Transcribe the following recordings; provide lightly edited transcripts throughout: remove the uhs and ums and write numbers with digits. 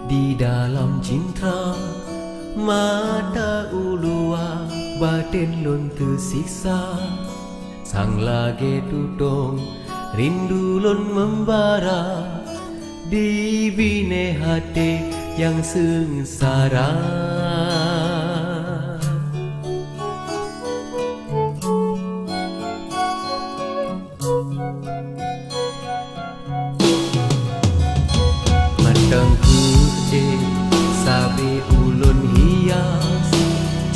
Di dalam cinta mata ulua batin lun tersiksa, sang lage tutong rindu lun membara di bine hati yang sengsara. Matangku sabi ulun hias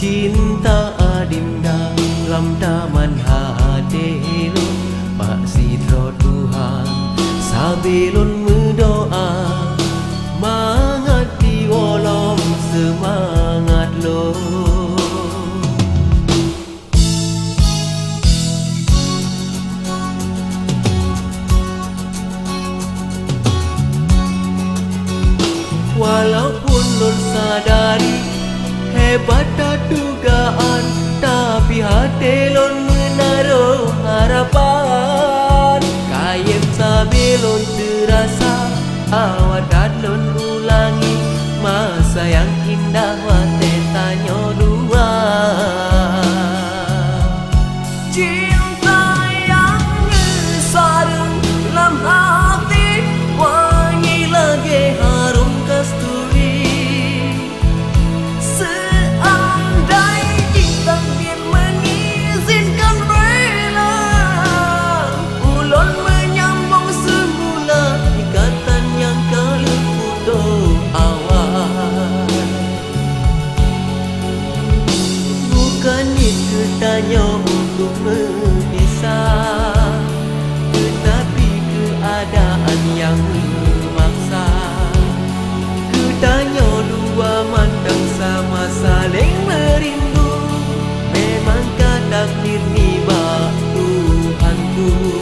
cinta adinda lam taman hati lun pak sidro Tuhan sabi lun berdoa mangat di wolom semangat lo. Walaupun lun sadari hebat dugaan, tapi hati lun menaruh harapan. Kayem sabi lun terasa awat lun ulangi masa yang indah wate tanyo dua. Cinta yang ngesareng lam hati wangi lagi harum kasturi. Seandai kita ingin mengizinkan rela, ulun menyambung semula ikatan yang kalau putus awal. Bukan itu tanya untuk berpisah, tetapi keadaan yang memaksa. Tanya dua mandang sama saling merindu, memangkah takdir ni bak Tuhanku.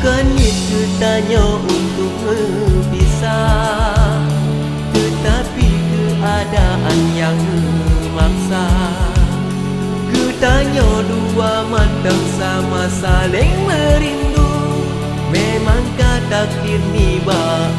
Bukan itu tanya untuk berpisah, tetapi keadaan yang memaksa. Kutanya dua mandang sama saling merindu, memangkah takdir ni bak